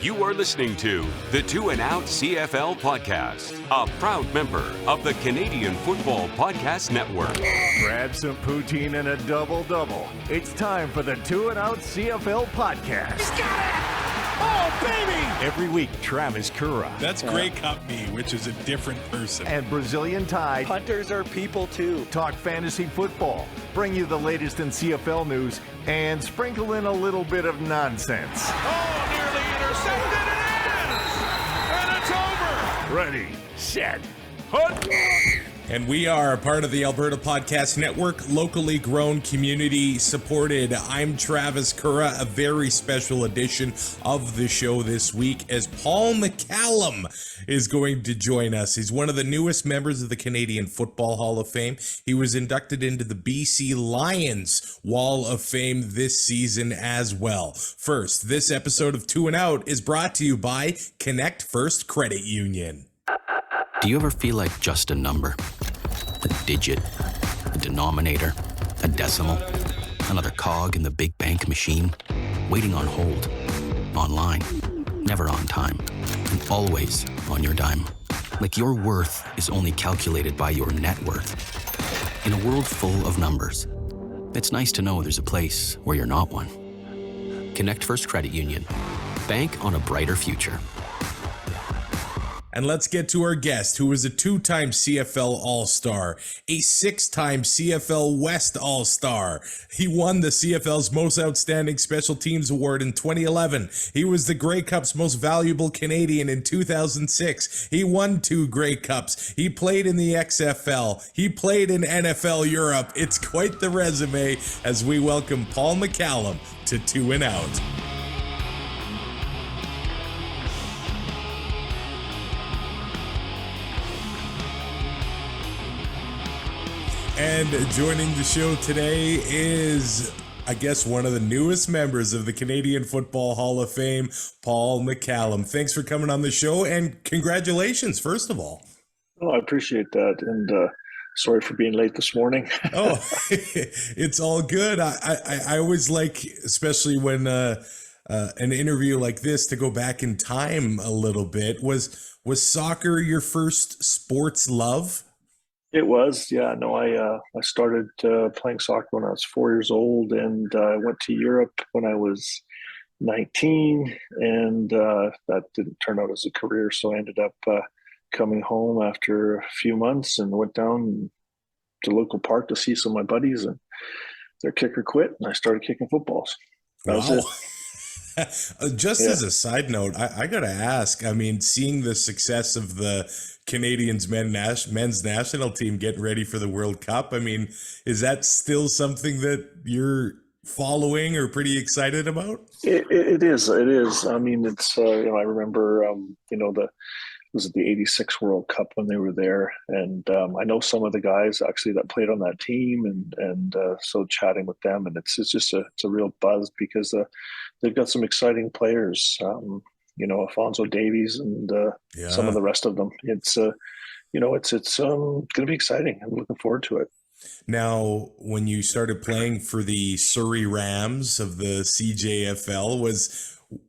You are listening to the Two and Out CFL podcast, a proud member of the Canadian Football Podcast Network. Grab some poutine and a double-double. It's time for the Two and Out CFL podcast. He's got it! Oh, baby! Every week, Travis Currah. That's Grey Cup me, which is a different person. And Brazilian Tide. Hunters are people too. Talk fantasy football, bring you the latest in CFL news, and sprinkle in a little bit of nonsense. Oh, nearly intercepted, and it's over! Ready, set, hunt! And we are part of the Alberta Podcast Network, locally grown, community supported. I'm Travis Currah, a very special edition of the show this week as Paul McCallum is going to join us. He's one of the newest members of the Canadian Football Hall of Fame. He was inducted into the BC Lions Wall of Fame this season as well. First, this episode of Two and Out is brought to you by Connect First Credit Union. Do you ever feel like just a number? A digit, a denominator, a decimal, another cog in the big bank machine, waiting on hold, online, never on time, and always on your dime. Like your worth is only calculated by your net worth. In a world full of numbers, it's nice to know there's a place where you're not one. Connect First Credit Union. Bank on a brighter future. And let's get to our guest, who was a two-time CFL All-Star, a six-time CFL West All-Star. He won the CFL's Most Outstanding Special Teams Award in 2011. He was the Grey Cup's Most Valuable Canadian in 2006. He won 2 Grey Cups. He played in the XFL. He played in NFL Europe. It's quite the resume as we welcome Paul McCallum to Two and Out. And joining the show today is, I guess, one of the newest members of the Canadian Football Hall of Fame, Paul McCallum. Thanks for coming on the show, and congratulations, first of all. Oh, I appreciate that, and sorry for being late this morning. Oh, it's all good. I always like, especially when an interview like this, to go back in time a little bit. Was soccer your first sports love? It was, yeah. No, I started playing soccer when I was 4 years old, and I went to Europe when I was 19, and that didn't turn out as a career, so I ended up coming home after a few months and went down to the local park to see some of my buddies, and their kicker quit, and I started kicking footballs. That was it. Just as a side note, I got to ask, I mean, seeing the success of the Canadians men's national team getting ready for the World Cup, I mean, is that still something that you're following or pretty excited about? It is. I mean, it's, I remember, was it the 86 World Cup when they were there? And I know some of the guys actually that played on that team, and so chatting with them, and it's just a real buzz because they've got some exciting players, Alfonso Davies and some of the rest of them. It's going to be exciting. I'm looking forward to it. Now, when you started playing for the Surrey Rams of the CJFL,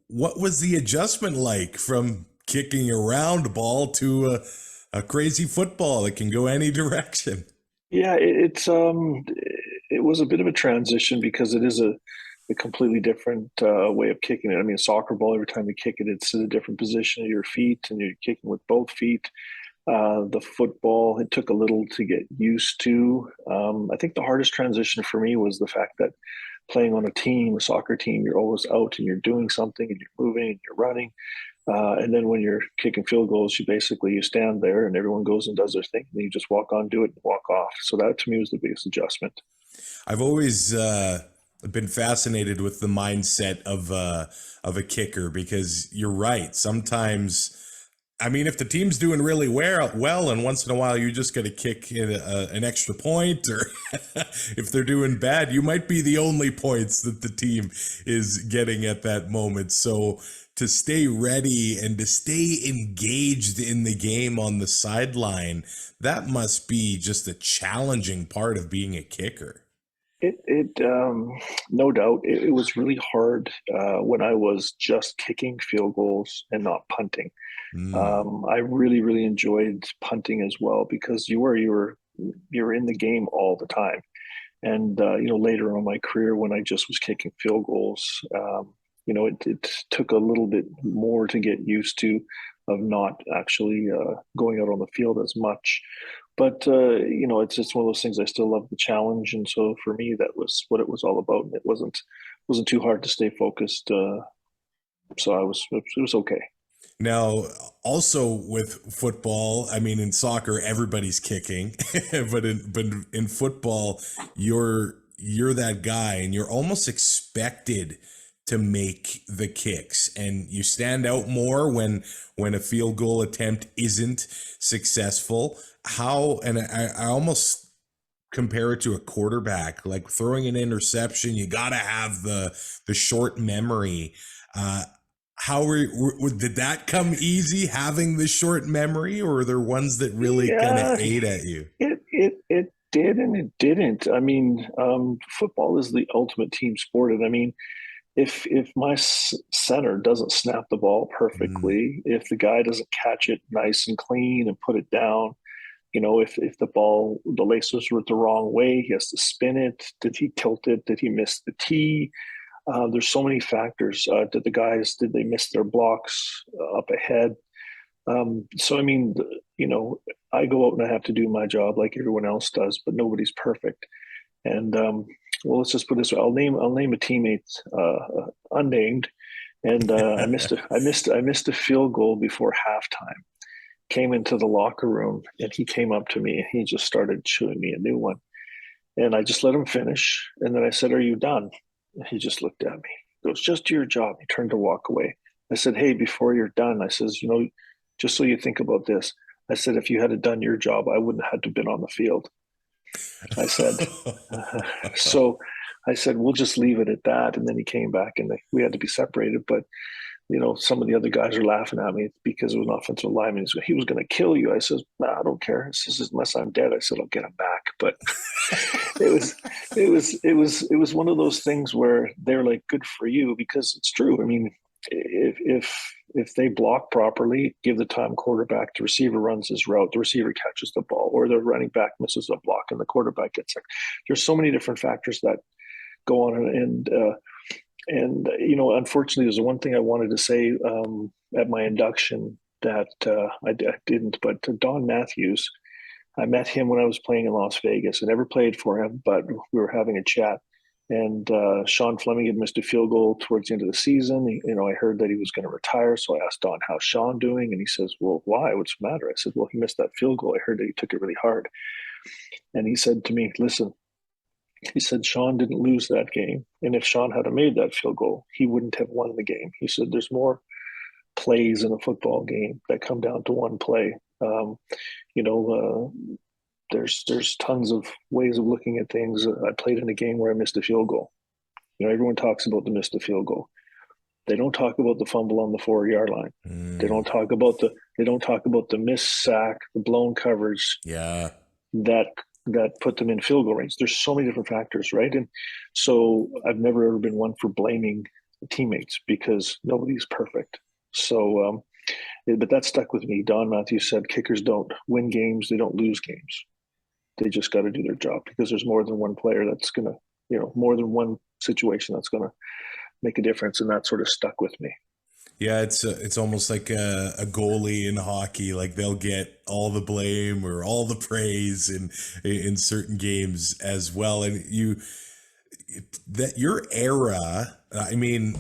what was the adjustment like from kicking a round ball to a crazy football that can go any direction? Yeah, it was a bit of a transition because it is a completely different way of kicking it. I mean, soccer ball, every time you kick it, it's in a different position of your feet, and you're kicking with both feet. The football, it took a little to get used to. I think the hardest transition for me was the fact that playing on a soccer team, you're always out and you're doing something and you're moving and you're running. And then when you're kicking field goals, you stand there and everyone goes and does their thing. And you just walk on, do it, and walk off. So that to me was the biggest adjustment. I've always been fascinated with the mindset of a kicker, because you're right. Sometimes, I mean, if the team's doing really well, and once in a while you just got to kick in an extra point, or if they're doing bad, you might be the only points that the team is getting at that moment. So to stay ready and to stay engaged in the game on the sideline, that must be just a challenging part of being a kicker. No doubt, it was really hard when I was just kicking field goals and not punting. I really, really enjoyed punting as well because you're in the game all the time. And later on in my career, when I just was kicking field goals, it took a little bit more to get used to of not actually going out on the field as much. But it's just one of those things. I still love the challenge, and so for me, that was what it was all about. And it wasn't too hard to stay focused. So it was okay. Now, also with football, I mean, in soccer, everybody's kicking, but in football, you're that guy, and you're almost expected to make the kicks, and you stand out more when a field goal attempt isn't successful. And I almost compare it to a quarterback, like throwing an interception. You got to have the short memory. Did that come easy, having the short memory, or are there ones that really kind of ate at you? It did and it didn't. I mean, football is the ultimate team sport, and I mean, if my center doesn't snap the ball perfectly, if the guy doesn't catch it nice and clean and put it down, if the laces were the wrong way, he has to spin it. Did he tilt it? Did he miss the tee? There's so many factors. Did they miss their blocks up ahead? So, I mean, I go out and I have to do my job like everyone else does, but nobody's perfect. And, well, let's just put this way. I'll name a teammate, unnamed. And, I missed a field goal before halftime, came into the locker room, and he came up to me and he just started chewing me a new one. And I just let him finish. And then I said, "Are you done?" He just looked at me. It was just your job. He turned to walk away. I said, "Hey, before you're done," I says, just so you think about this, I said, "if you had done your job, I wouldn't have had to been on the field." I said, so I said, "We'll just leave it at that." And then he came back and we had to be separated. But, some of the other guys are laughing at me because it was an offensive lineman. He was going to kill you. I said, "Nah, I don't care. I says, unless I'm dead." I said, "I'll get him back." But it was one of those things where they're like, "Good for you," because it's true. I mean, if they block properly, give the time quarterback, the receiver runs his route, the receiver catches the ball, or the running back misses a block and the quarterback gets sacked. There's so many different factors that go on, and unfortunately, there's one thing I wanted to say at my induction that I didn't. But Don Matthews, I met him when I was playing in Las Vegas. I never played for him, but we were having a chat. And Sean Fleming had missed a field goal towards the end of the season. I heard that he was going to retire, so I asked Don, "How's Sean doing?" And he says, "Well, why? What's the matter?" I said, "Well, he missed that field goal. I heard that he took it really hard." And he said to me, "Listen," he said, "Sean didn't lose that game. And if Sean had made that field goal, he wouldn't have won the game." He said, "There's more plays in a football game that come down to one play. There's tons of ways of looking at things. I played in a game where I missed a field goal. Everyone talks about the missed a field goal. They don't talk about the fumble on the 4-yard line. They don't talk about the missed sack, the blown coverage. Yeah. That put them in field goal range. There's so many different factors, right? And so I've never ever been one for blaming teammates because nobody's perfect. So, but that stuck with me. Don Matthews said kickers don't win games, they don't lose games. They just got to do their job because there's more than one player that's going to, more than one situation that's going to make a difference. And that sort of stuck with me. Yeah, it's almost like a goalie in hockey. Like they'll get all the blame or all the praise in certain games as well. And your era, I mean,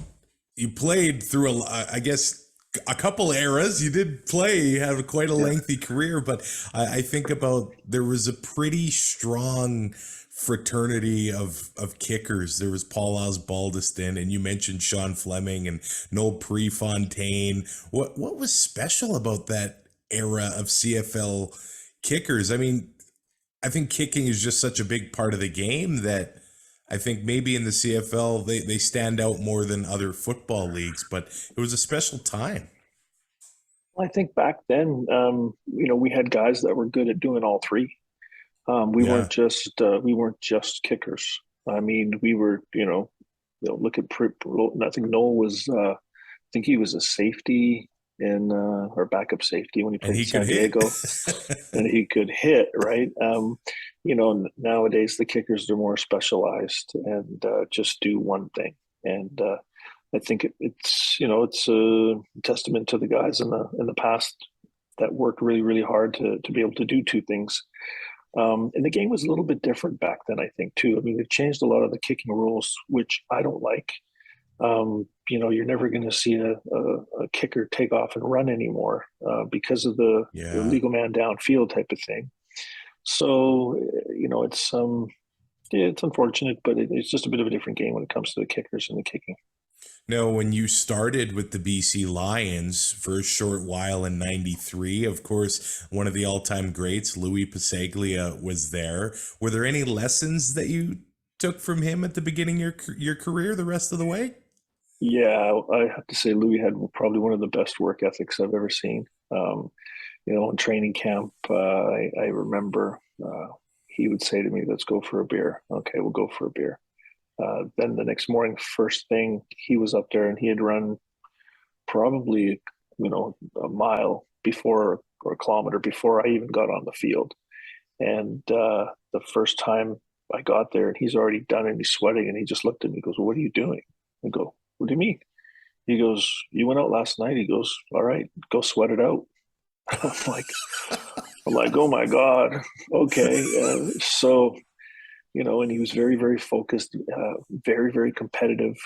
you played through I guess a couple eras. You did play, you have quite a lengthy career, but I think about there was a pretty strong fraternity of kickers. There was Paul Osbaldiston, and you mentioned Sean Fleming and Noel Prefontaine. What was special about that era of CFL kickers? I mean, I think kicking is just such a big part of the game that I think maybe in the CFL they stand out more than other football leagues, but it was a special time. I think back then, we had guys that were good at doing all three. We weren't just kickers. I mean, we were, look at, I think Noel was, I think he was a safety or backup safety when he And played he in San could hit. Diego, and he could hit, right? Nowadays the kickers are more specialized and just do one thing. And I think it's a testament to the guys in the past that worked really, really hard to be able to do two things. And the game was a little bit different back then, I think, too. I mean, they've changed a lot of the kicking rules, which I don't like. You're never going to see a kicker take off and run anymore because of the legal man downfield type of thing. So, it's unfortunate, but it's just a bit of a different game when it comes to the kickers and the kicking. No, when you started with the BC Lions for a short while in '93, of course, one of the all-time greats, Louis Pasaglia, was there. Were there any lessons that you took from him at the beginning of your career the rest of the way? Yeah, I have to say Louis had probably one of the best work ethics I've ever seen. In training camp, I remember he would say to me, "Let's go for a beer." Okay, we'll go for a beer. Then the next morning, first thing, he was up there and he had run probably, a mile before or a kilometer before I even got on the field. And the first time I got there and he's already done it and he's sweating and he just looked at me and goes, "Well, what are you doing?" I go, "What do you mean?" He goes, "You went out last night." He goes, "All right, go sweat it out." I'm like, oh my God. Okay. And he was very, very focused, very, very competitive.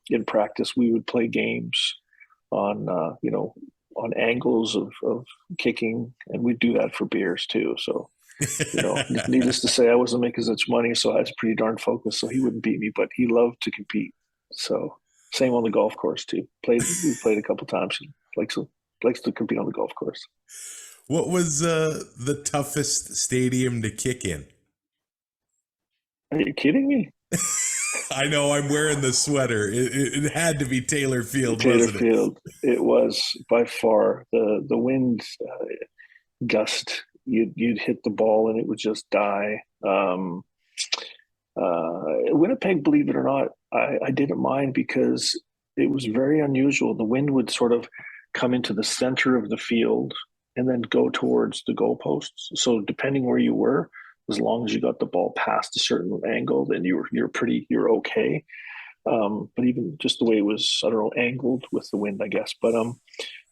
In practice, we would play games on angles of kicking, and we'd do that for beers too. So, needless to say, I wasn't making as much money, so I was pretty darn focused. So he wouldn't beat me, but he loved to compete. So same on the golf course too. We played a couple times. He likes to compete on the golf course. What was the toughest stadium to kick in? Are you kidding me? I know, I'm wearing the sweater. It had to be Taylor Field, wasn't it? Field. It was by far the wind gust. You'd hit the ball and it would just die. Winnipeg, believe it or not, I didn't mind because it was very unusual. The wind would sort of come into the center of the field and then go towards the goalposts. So depending where you were, as long as you got the ball past a certain angle, then you're okay. But even just the way it was, I don't know, angled with the wind, I guess. But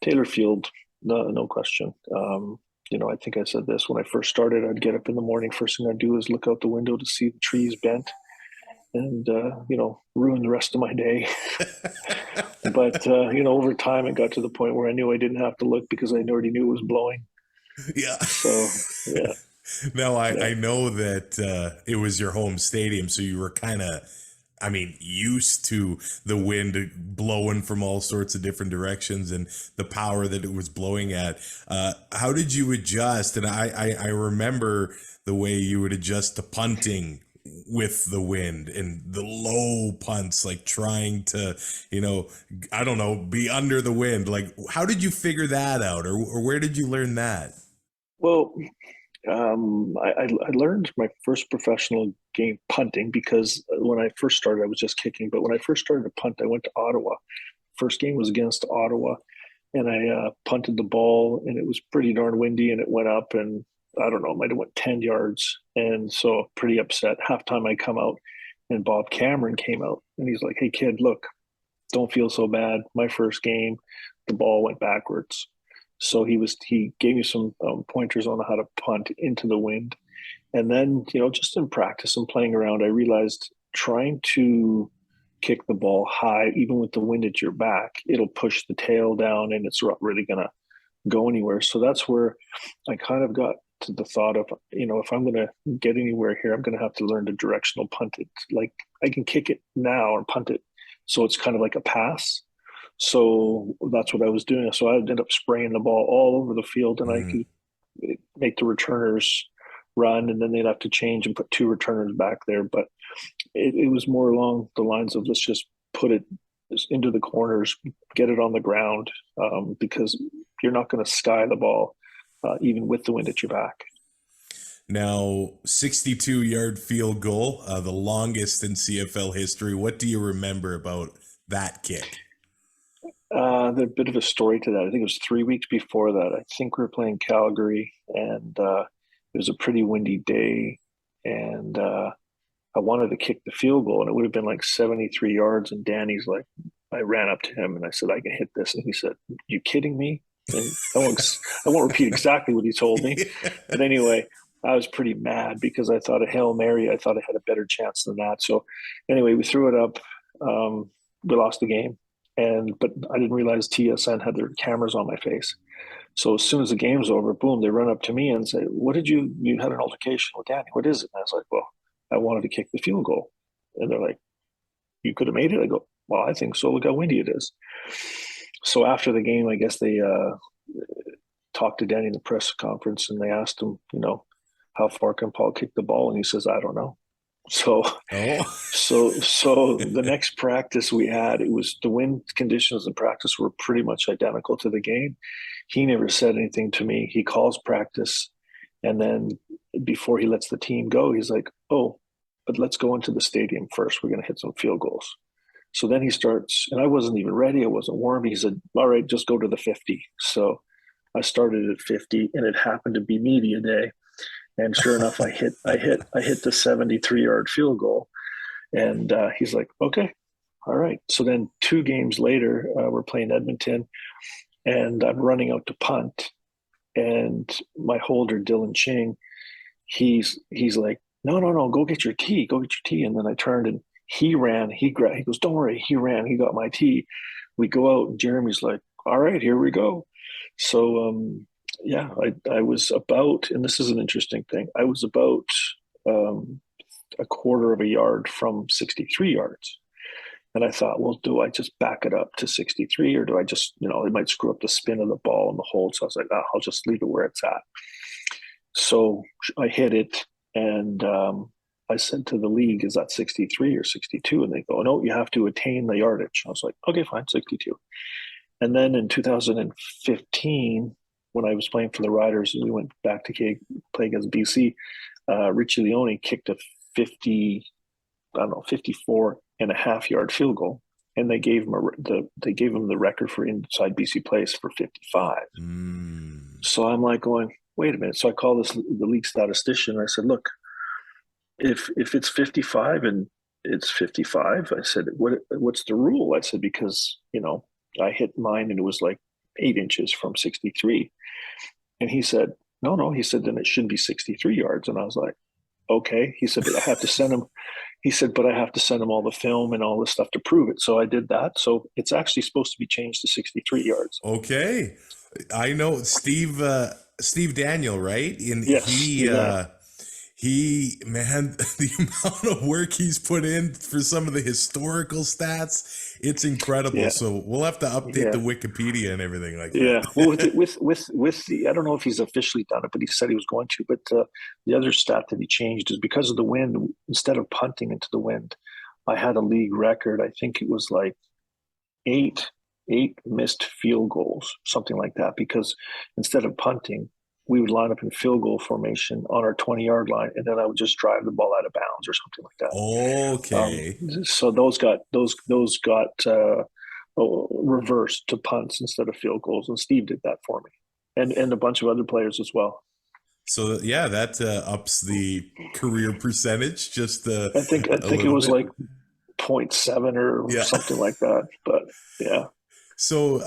Taylor Field, no question. I think I said this when I first started. I'd get up in the morning. First thing I'd do is look out the window to see the trees bent, and ruin the rest of my day. But over time, it got to the point where I knew I didn't have to look because I already knew it was blowing. Yeah. So yeah. Now, I know that it was your home stadium, so you were kind of, used to the wind blowing from all sorts of different directions and the power that it was blowing at. How did you adjust? And I remember the way you would adjust to punting with the wind and the low punts, like trying to, be under the wind. Like, how did you figure that out, or where did you learn that? Well, I learned my first professional game punting because when I first started, I was just kicking. But when I first started to punt, I went to Ottawa. First game was against Ottawa, and I punted the ball, and it was pretty darn windy, and it went up, and I don't know, it might have went 10 yards. And so pretty upset. Halftime I come out, and Bob Cameron came out, and he's like, "Hey, kid, look, don't feel so bad. My first game, the ball went backwards." So he gave me some pointers on how to punt into the wind. And then, just in practice and playing around, I realized trying to kick the ball high, even with the wind at your back, it'll push the tail down and it's not really going to go anywhere. So that's where I kind of got to the thought of, if I'm going to get anywhere here, I'm going to have to learn to directional punt it. Like I can kick it now and punt it. So it's kind of like a pass. So that's what I was doing. So I ended up spraying the ball all over the field, and I could make the returners run, and then they'd have to change and put two returners back there. But it was more along the lines of, let's just put it into the corners, get it on the ground, because you're not going to sky the ball even with the wind at your back. Now, 62-yard field goal, the longest in CFL history. What do you remember about that kick? There's a bit of a story to that. I think it was 3 weeks before that. I think we were playing Calgary, and it was a pretty windy day, and I wanted to kick the field goal, and it would have been like 73 yards. And Danny's like, I ran up to him and I said, I can hit this. And he said, you kidding me? And I won't repeat exactly what he told me. But anyway, I was pretty mad because I thought a Hail Mary, I thought I had a better chance than that. So anyway, we threw it up. We lost the game. But I didn't realize TSN had their cameras on my face. So as soon as the game's over, boom, they run up to me and say, what did you had an altercation with Danny. What is it? And I was like, well, I wanted to kick the field goal. And they're like, you could have made it? I go, well, I think so. Look how windy it is. So after the game, I guess they talked to Danny in the press conference, and they asked him, how far can Paul kick the ball? And he says, I don't know. So, so the next practice we had, it was the wind conditions in practice were pretty much identical to the game. He never said anything to me. He calls practice, and then before he lets the team go, he's like, oh, but let's go into the stadium first. We're going to hit some field goals. So then he starts, and I wasn't even ready. I wasn't warm. He said, all right, just go to the 50. So I started at 50, and it happened to be media day. And sure enough, I hit the 73-yard field goal. And he's like, okay, all right. So then 2 games later, we're playing Edmonton, and I'm running out to punt. And my holder, Dylan Ching, he's like, no, go get your tee. And then I turned, and he ran, he goes, don't worry. He ran, he got my tee. We go out, and Jeremy's like, all right, here we go. So, I was about, and this is an interesting thing, I was about a quarter of a yard from 63 yards. And I thought, well, do I just back it up to 63, or do I just, it might screw up the spin of the ball and the hold. So I was like, I'll just leave it where it's at. So I hit it, and I said to the league, is that 63 or 62? And they go, no, you have to attain the yardage. I was like, okay, fine, 62. And then in 2015, when I was playing for the Riders, and we went back to play against BC, Richie Leone kicked a 54.5-yard field goal, and they gave him the record for inside BC place for 55. So I'm like going, wait a minute. So I called the league statistician, and I said, look, if it's 55 and it's 55, I said, what's the rule? I said, because I hit mine and it was like 8 inches from 63. And he said, no. He said, then it should be 63 yards. And I was like, okay. He said, but I have to send him. He said, but I have to send him all the film and all this stuff to prove it. So I did that. So it's actually supposed to be changed to 63 yards. Okay. I know Steve Daniel, right? And yes, the amount of work he's put in for some of the historical stats, it's incredible. Yeah. So we'll have to update the Wikipedia and everything like that. Yeah. Well, with the, I don't know if he's officially done it, but he said he was going to. But the other stat that he changed is because of the wind, instead of punting into the wind, I had a league record. I think it was like eight missed field goals, something like that, because instead of punting, we would line up in field goal formation on our 20-yard line, and then I would just drive the ball out of bounds or something like that. Okay. So those got reversed to punts instead of field goals, and Steve did that for me, and a bunch of other players as well. So that ups the career percentage. Just I think it was like 0.7 or something like that. But yeah. So,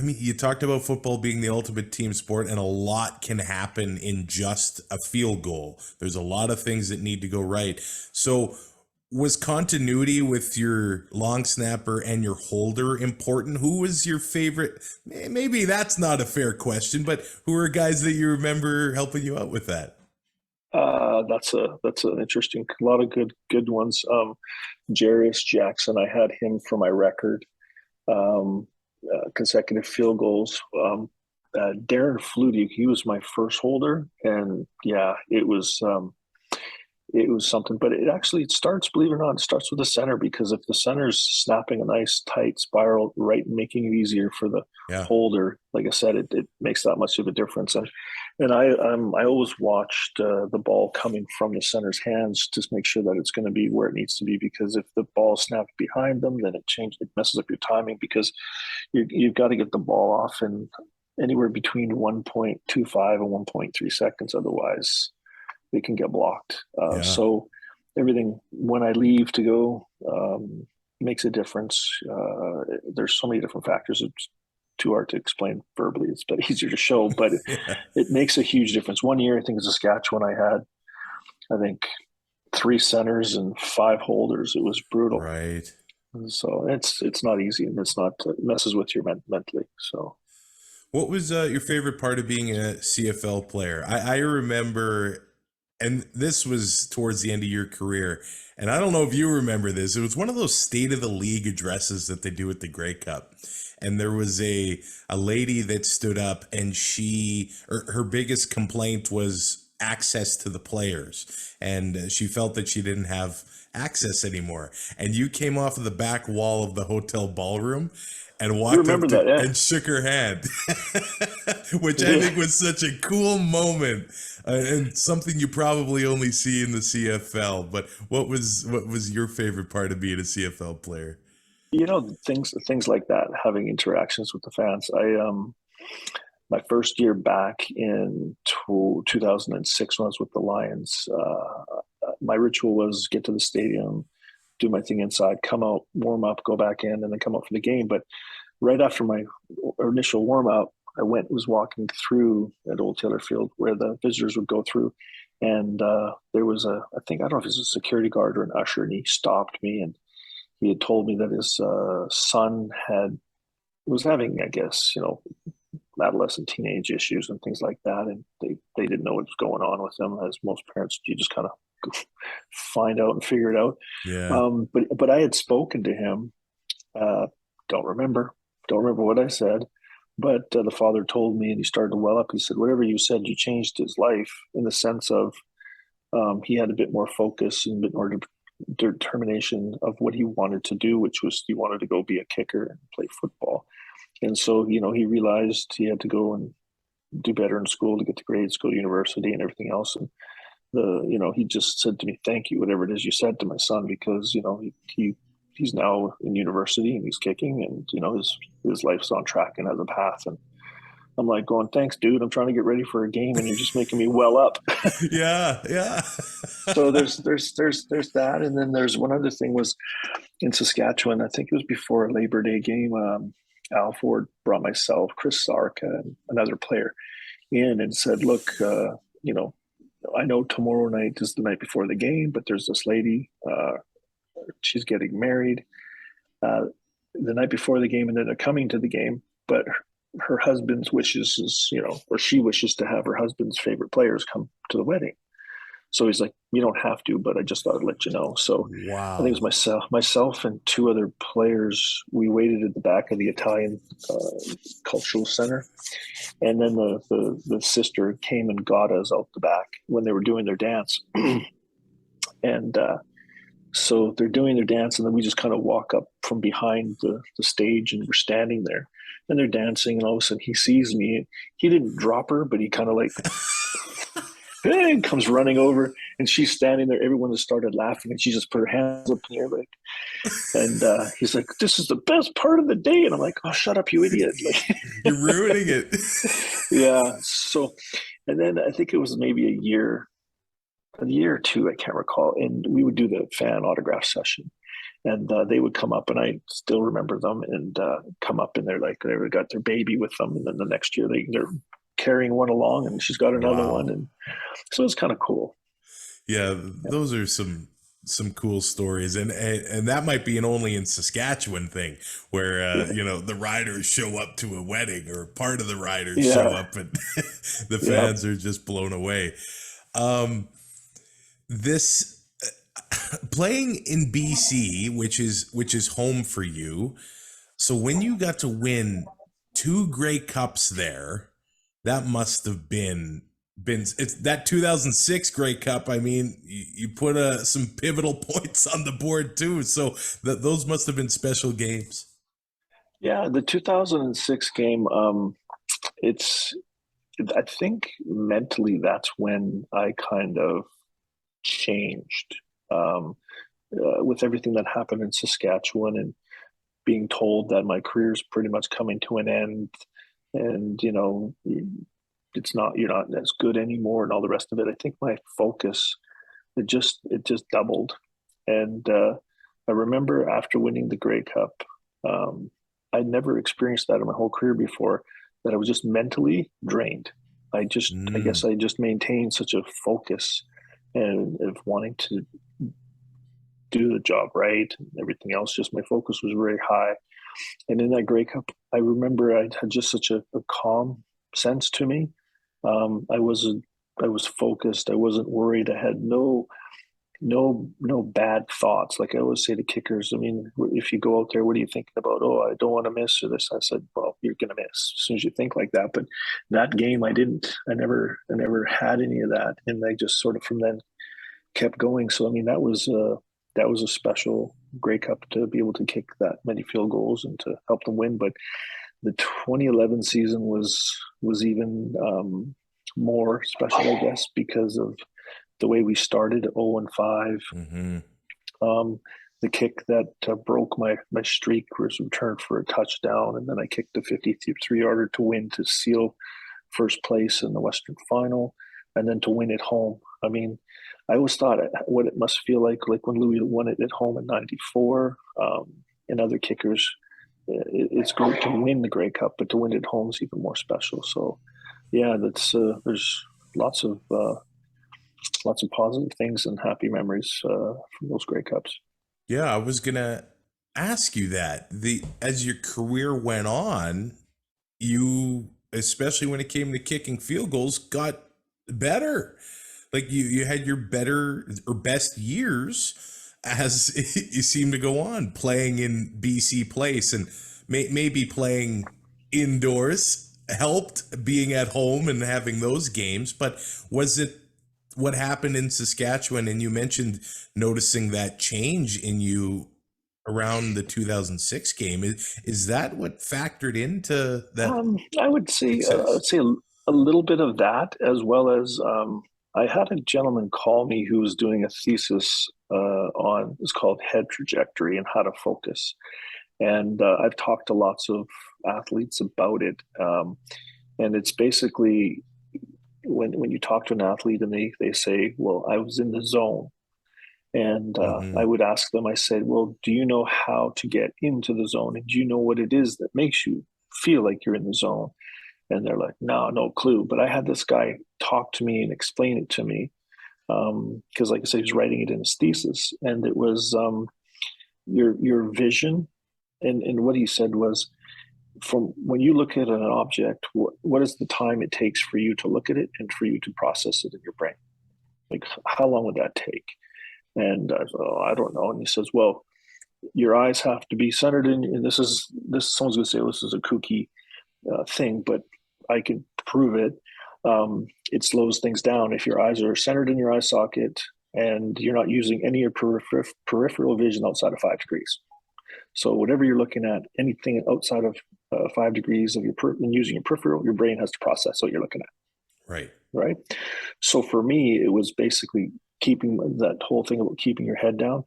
you talked about football being the ultimate team sport, and a lot can happen in just a field goal. There's a lot of things that need to go right. So was continuity with your long snapper and your holder important? Who was your favorite? Maybe that's not a fair question, but who are guys that you remember helping you out with that? That's an interesting, a lot of good ones. Jarius Jackson, I had him for my record. Consecutive field goals. Darren Flutie, he was my first holder, and it was something. But it starts, believe it or not, it starts with the center, because if the center's snapping a nice tight spiral, right, making it easier for the holder, like I said, it makes that much of a difference. And I always watched the ball coming from the center's hands to make sure that it's going to be where it needs to be. Because if the ball snapped behind them, then it messes up your timing, because you've got to get the ball off in anywhere between 1.25 and 1.3 seconds. Otherwise, they can get blocked. So everything when I leave to go makes a difference. There's so many different factors. It's too hard to explain verbally. It's a bit easier to show, but it makes a huge difference. One year, I think in Saskatchewan, I had, I think, 3 centers and 5 holders. It was brutal. Right. So it's not easy, and it messes with you mentally. So. What was your favorite part of being a CFL player? I remember, and this was towards the end of your career, and I don't know if you remember this. It was one of those State of the League addresses that they do at the Grey Cup. And there was a lady that stood up, and her biggest complaint was access to the players. And she felt that she didn't have access anymore. And you came off of the back wall of the hotel ballroom and walked up and shook her hand, which I think was such a cool moment and something you probably only see in the CFL. But what was your favorite part of being a CFL player? Things like that, having interactions with the fans. My first year back in 2006 when I was with the Lions, my ritual was get to the stadium, do my thing inside, come out, warm up, go back in, and then come out for the game. But right after my initial warm up, I was walking through at Old Taylor Field where the visitors would go through. And there was I don't know if it was a security guard or an usher, and he stopped me, and he had told me that his son was having, I guess, adolescent teenage issues and things like that. And they didn't know what was going on with him. As most parents, you just kind of find out and figure it out. Yeah. But I had spoken to him. Don't remember what I said, but the father told me, and he started to well up. He said, whatever you said, you changed his life, in the sense of he had a bit more focus and a bit more determination of what he wanted to do, which was he wanted to go be a kicker and play football. And so, he realized he had to go and do better in school to get the grades, go to university and everything else. And he just said to me, thank you, whatever it is you said to my son, because, he's now in university and he's kicking, and, his life's on track and has a path. And I'm like going, thanks, dude. I'm trying to get ready for a game, and you're just making me well up. Yeah. So there's that, and then there's one other thing was in Saskatchewan. I think it was before a Labor Day game. Al Ford brought myself, Chris Sarka, and another player in, and said, "Look, I know tomorrow night is the night before the game, but there's this lady. She's getting married the night before the game, and then they're coming to the game, but." Her husband's wishes is, or she wishes to have her husband's favorite players come to the wedding. So he's like, you don't have to, but I just thought I'd let you know. So wow. I think it was myself and 2 other players. We waited at the back of the Italian Cultural Center. And then the sister came and got us out the back when they were doing their dance. And so they're doing their dance, and then we just kind of walk up from behind the stage, and we're standing there. And they're dancing, and all of a sudden he sees me. He didn't drop her, but he kind of like and comes running over, and she's standing there. Everyone has started laughing, and she just put her hands up in the air, like, and he's like, "This is the best part of the day." And I'm like, "Oh, shut up, you idiot!" Like, you're ruining it. Yeah. So, and then I think it was maybe a year or 2, I can't recall, and we would do the fan autograph session. And they would come up, and I still remember them, and come up, and they've got their baby with them. And then the next year they're carrying one along, and she's got another one. And so it's kind of cool. Yeah, those are some cool stories. And that might be an only in Saskatchewan thing where, the riders show up to a wedding, or part of the riders show up, and the fans are just blown away. This playing in BC, which is home for you. So when you got to win 2 Grey Cups there, that must have been it's that 2006 Grey Cup. I mean, you put some pivotal points on the board too. So those must have been special games. Yeah, the 2006 game. I think mentally that's when I kind of changed, with everything that happened in Saskatchewan and being told that my career's pretty much coming to an end, and you're not as good anymore and all the rest of it. I think my focus, it just doubled. And I remember after winning the Grey Cup, I'd never experienced that in my whole career before, that I was just mentally drained. I guess I just maintained such a focus and of wanting to do the job right and everything else. Just my focus was very high. And in that Grey Cup, I remember I had just such a calm sense to me. I was focused. I wasn't worried. I had no bad thoughts. Like I always say to kickers, I mean, if you go out there, what are you thinking about? Oh, I don't want to miss or this. I said, well, you're going to miss as soon as you think like that. But that game, I didn't. I never had any of that, and I just sort of from then kept going. So I mean, that was a special Grey Cup to be able to kick that many field goals and to help them win. But the 2011 season was even more special, I guess, because of the way we started 0-5. The kick that broke my streak was returned for a touchdown, and then I kicked a 53-yarder to win, to seal first place in the Western Final, and then to win at home. I mean, I always thought what it must feel like when Louis won it at home in '94, and other kickers. It's great to win the Grey Cup, but to win it at home is even more special. So, yeah, that's there's lots of positive things and happy memories from those Grey Cups. Yeah, I was gonna ask you that. As your career went on, you, especially when it came to kicking field goals, got better. Like you had your better or best years as you seem to go on playing in BC Place, and maybe playing indoors helped being at home and having those games. But was it what happened in Saskatchewan? And you mentioned noticing that change in you around the 2006 game. Is that what factored into that? I would say a little bit of that, as well as I had a gentleman call me who was doing a thesis on, it's called Head Trajectory and How to Focus. And I've talked to lots of athletes about it. And it's basically when you talk to an athlete and they say, well, I was in the zone. And I would ask them, I said, well, do you know how to get into the zone? And do you know what it is that makes you feel like you're in the zone? And they're like, no clue. But I had this guy talk to me and explain it to me. Because like I said, he was writing it in his thesis. And it was your vision. And what he said was, from when you look at an object, what is the time it takes for you to look at it and for you to process it in your brain? Like, how long would that take? And I said, oh, I don't know. And he says, well, your eyes have to be centered in, and this someone's going to say, this is a kooky thing, but I can prove it. It slows things down. If your eyes are centered in your eye socket and you're not using any of your peripheral vision outside of 5 degrees. So whatever you're looking at, anything outside of 5 degrees of and using your peripheral, your brain has to process what you're looking at. Right. So for me, it was basically keeping that whole thing about keeping your head down.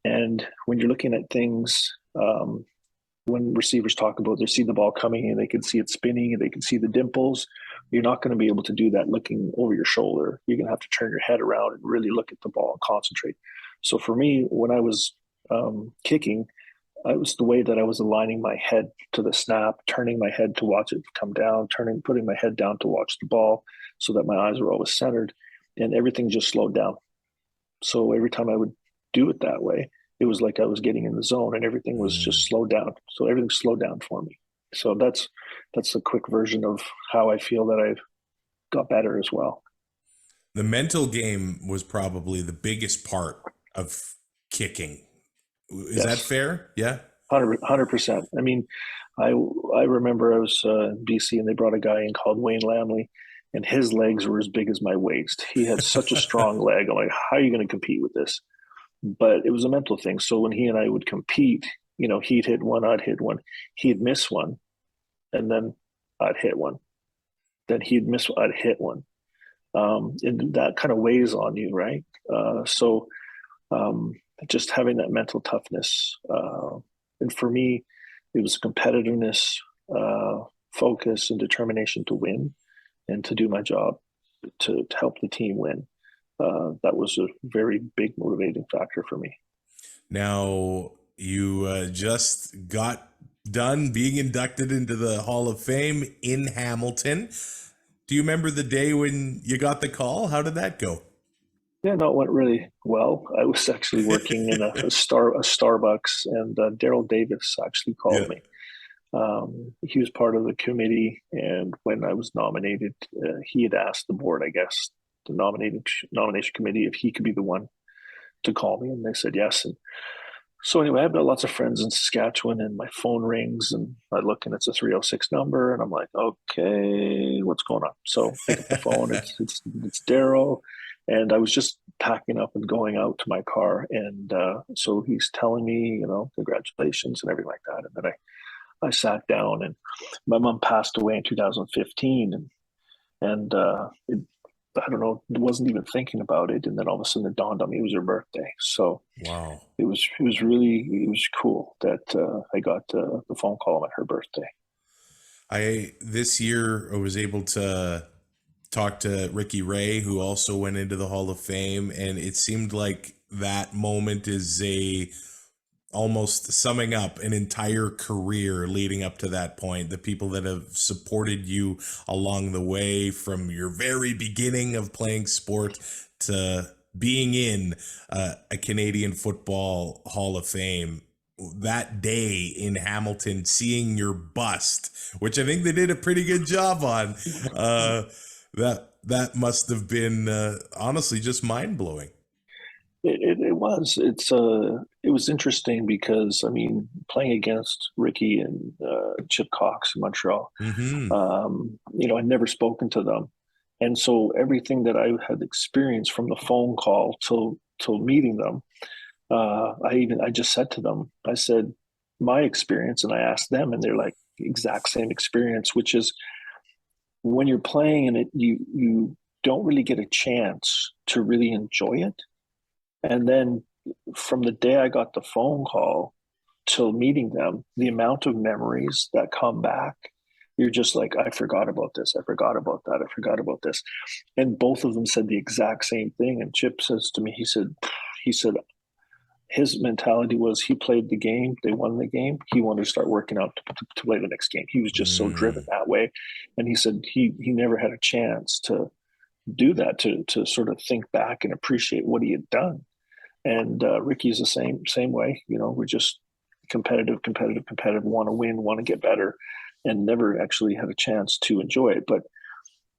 And when you're looking at things, when receivers talk about they see the ball coming and they can see it spinning and they can see the dimples, you're not going to be able to do that looking over your shoulder. You're going to have to turn your head around and really look at the ball and concentrate. So for me, when I was kicking, it was the way that I was aligning my head to the snap, turning my head to watch it come down, putting my head down to watch the ball so that my eyes were always centered, and everything just slowed down. So every time I would do it that way, it was like I was getting in the zone and everything was just slowed down. So everything slowed down for me. So that's a quick version of how I feel that I've got better as well. The mental game was probably the biggest part of kicking. Is that fair? Yeah. 100%. I mean, I remember I was in BC and they brought a guy in called Wayne Lamley, and his legs were as big as my waist. He had such a strong leg. I'm like, how are you going to compete with this? But it was a mental thing. So when he and I would compete, he'd hit one, I'd hit one, he'd miss one, and then I'd hit one. that I'd hit one. And that kind of weighs on you, right? So just having that mental toughness. And for me, it was competitiveness, focus, and determination to win and to do my job to help the team win. That was a very big motivating factor for me. Now, you just got done being inducted into the Hall of Fame in Hamilton. Do you remember the day when you got the call? How did that go? Yeah, no, it went really well. I was actually working in a Starbucks, and Daryl Davis actually called me. He was part of the committee, and when I was nominated, he had asked the board, I guess, the nomination committee, if he could be the one to call me, and they said yes. And so anyway, I've got lots of friends in Saskatchewan, and my phone rings, and I look, and it's a 306 number, and I'm like, okay, what's going on? So I pick up the phone. It's Daryl. And I was just packing up and going out to my car. And so he's telling me, congratulations and everything like that. And then I sat down, and my mom passed away in 2015. And I don't know, wasn't even thinking about it. And then all of a sudden it dawned on me it was her birthday. So wow, it was cool that I got the phone call on her birthday. This year I was able to talk to Ricky Ray, who also went into the Hall of Fame, and it seemed like that moment is almost summing up an entire career leading up to that point. The people that have supported you along the way from your very beginning of playing sport to being in a Canadian Football Hall of Fame. That day in Hamilton, seeing your bust, which I think they did a pretty good job on, that must have been honestly just mind-blowing. It was. It was interesting because, I mean, playing against Ricky and Chip Cox in Montreal, I'd never spoken to them. And so everything that I had experienced from the phone call till meeting them, I just said to them, I said, my experience, and I asked them, and they're like, exact same experience, which is when you're playing and you don't really get a chance to really enjoy it. And then from the day I got the phone call till meeting them, the amount of memories that come back, you're just like, I forgot about this. I forgot about that. I forgot about this. And both of them said the exact same thing. And Chip says to me, he said, his mentality was he played the game, they won the game. He wanted to start working out to play the next game. He was just so driven that way. And he said he never had a chance to do that, to sort of think back and appreciate what he had done. And Ricky's the same way. We're just competitive, want to win, want to get better, and never actually had a chance to enjoy it. But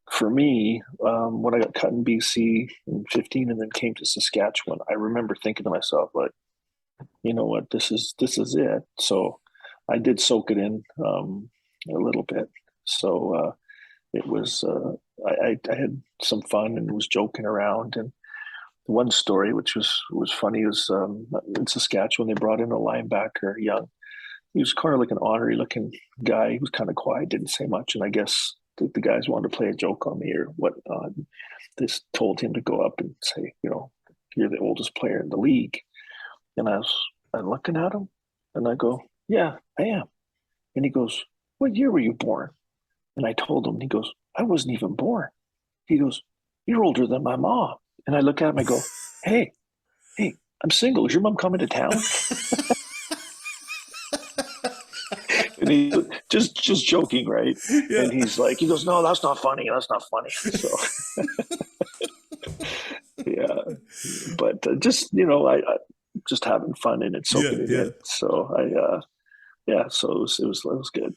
for me, when I got cut in BC in 15 and then came to Saskatchewan, I remember thinking to myself, like, you know what, this is it. So I did soak it in a little bit. So it was, I had some fun and was joking around. And one story, which was funny, was in Saskatchewan, they brought in a linebacker, young. He was kind of like an ornery looking guy. He was kind of quiet, didn't say much. And I guess the guys wanted to play a joke on me or whatnot. They told him to go up and say, you're the oldest player in the league. And I'm looking at him and I go, yeah, I am. And he goes, what year were you born? And I told him, he goes, I wasn't even born. He goes, you're older than my mom. And I look at him, I go, hey, I'm single. Is your mom coming to town? And he just joking, right? Yeah. And he goes, no, that's not funny. That's not funny. So, yeah, but just, I just having fun in it, soaking it in. So so it was good.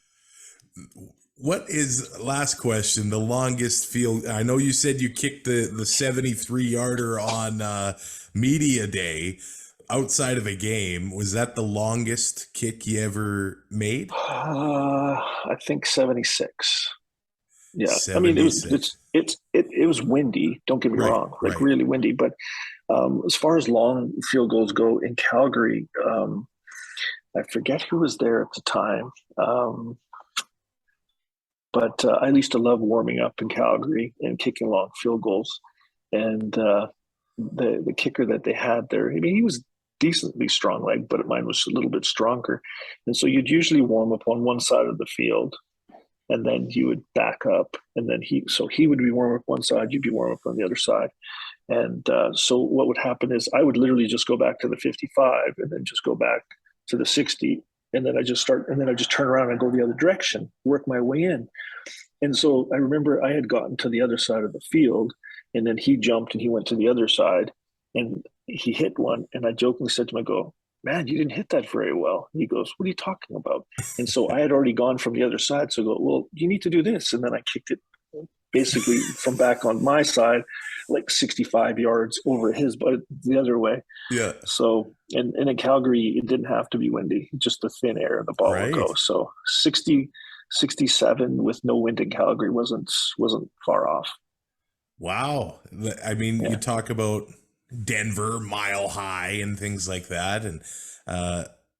What is, last question, the longest field? I know you said you kicked the 73-yarder on media day outside of a game. Was that the longest kick you ever made? I think 76. Yeah. 76. I mean, it was windy. Don't get me wrong, really windy. But as far as long field goals go in Calgary, I forget who was there at the time. But I used to love warming up in Calgary and kicking long field goals. And the kicker that they had there, I mean, he was decently strong leg, but mine was a little bit stronger. And so you'd usually warm up on one side of the field, and then you would back up, and then he would be warm up one side, you'd be warm up on the other side. And so what would happen is I would literally just go back to the 55 and then just go back to the 60. And then I just turn around and go the other direction, work my way in. And so I remember I had gotten to the other side of the field, and then he jumped and he went to the other side and he hit one. And I jokingly said to him, I go, man, you didn't hit that very well. And he goes, what are you talking about? And so I had already gone from the other side. So I go, well, you need to do this. And then I kicked it basically from back on my side, like 65 yards over his, but the other way. Yeah. So, and in Calgary, it didn't have to be windy, just the thin air, the ball would go. So 67 with no wind in Calgary wasn't far off. Wow. I mean, you talk about Denver, Mile High and things like that. And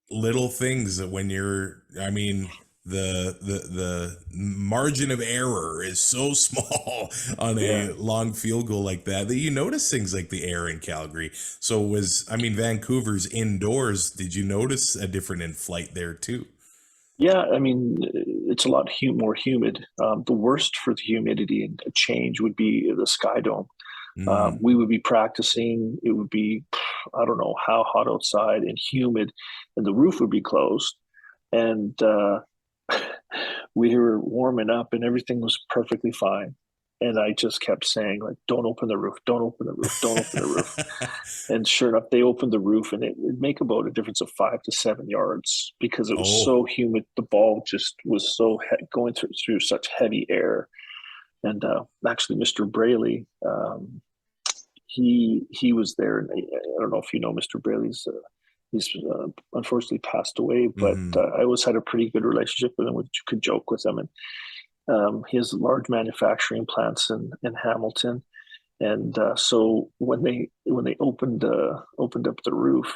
little things that when you're, I mean, the margin of error is so small on a long field goal like that you notice things like the air in Calgary. So Vancouver's indoors. Did you notice a different in flight there too? Yeah, I mean, it's a lot more humid. The worst for the humidity and change would be the Sky Dome. We would be practicing. It would be, I don't know how hot outside and humid, and the roof would be closed. And we were warming up and everything was perfectly fine. And I just kept saying, like, don't open the roof, don't open the roof, don't open the roof. And sure enough, they opened the roof, and it would make about a difference of 5 to 7 yards because it was so humid. The ball just was so going through such heavy air. And actually, Mr. Braley, he was there. And I don't know if you know Mr. Braley's. He's unfortunately passed away, but I always had a pretty good relationship with him. We could joke with him, and he has large manufacturing plants in Hamilton. And so when they opened up the roof,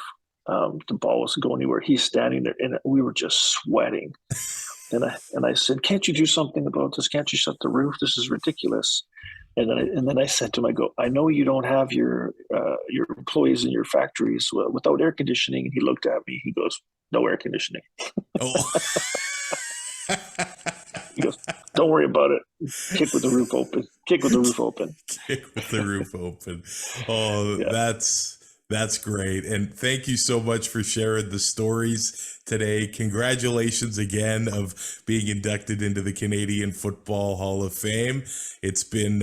the ball wasn't going anywhere. He's standing there, and we were just sweating. And I said, "Can't you do something about this? Can't you shut the roof? This is ridiculous." And then I said to him, I go, "I know you don't have your employees in your factories without air conditioning." And he looked at me. He goes, "No air conditioning." Oh. He goes, "Don't worry about it. Kick with the roof open. Kick with the roof open." Kick with the roof open. Oh, yeah. That's great. And thank you so much for sharing the stories today. Congratulations again of being inducted into the Canadian Football Hall of Fame. It's been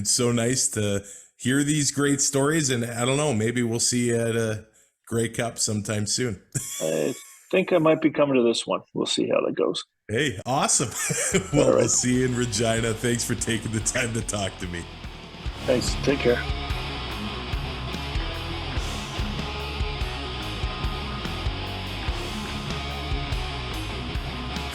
so nice to hear these great stories. And I don't know, maybe we'll see you at a Grey Cup sometime soon. I think I might be coming to this one. We'll see how that goes. Hey, awesome. Well, right. We'll see you in Regina. Thanks for taking the time to talk to me. Thanks. Take care.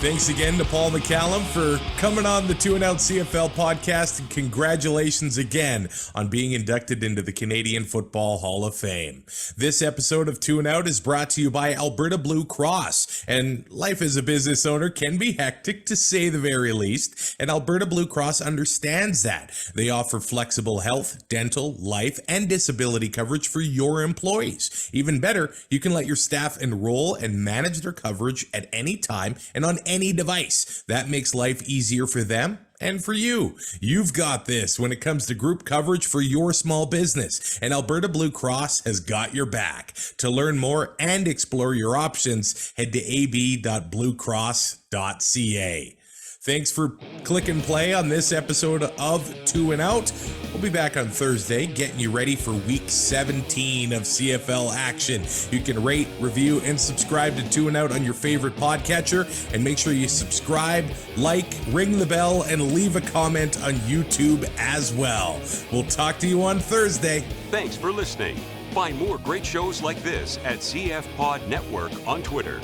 Thanks again to Paul McCallum for coming on the 2 and Out CFL podcast, and congratulations again on being inducted into the Canadian Football Hall of Fame. This episode of 2 and Out is brought to you by Alberta Blue Cross, and life as a business owner can be hectic to say the very least, and Alberta Blue Cross understands that. They offer flexible health, dental, life, and disability coverage for your employees. Even better, you can let your staff enroll and manage their coverage at any time and on any device. That makes life easier for them and for you. You've got this when it comes to group coverage for your small business, and Alberta Blue Cross has got your back. To learn more and explore your options, head to ab.bluecross.ca. Thanks for click and play on this episode of 2 and Out. We'll be back on Thursday, getting you ready for week 17 of CFL action. You can rate, review, and subscribe to 2 and Out on your favorite podcatcher, and make sure you subscribe, like, ring the bell, and leave a comment on YouTube as well. We'll talk to you on Thursday. Thanks for listening. Find more great shows like this at CF Pod Network on Twitter.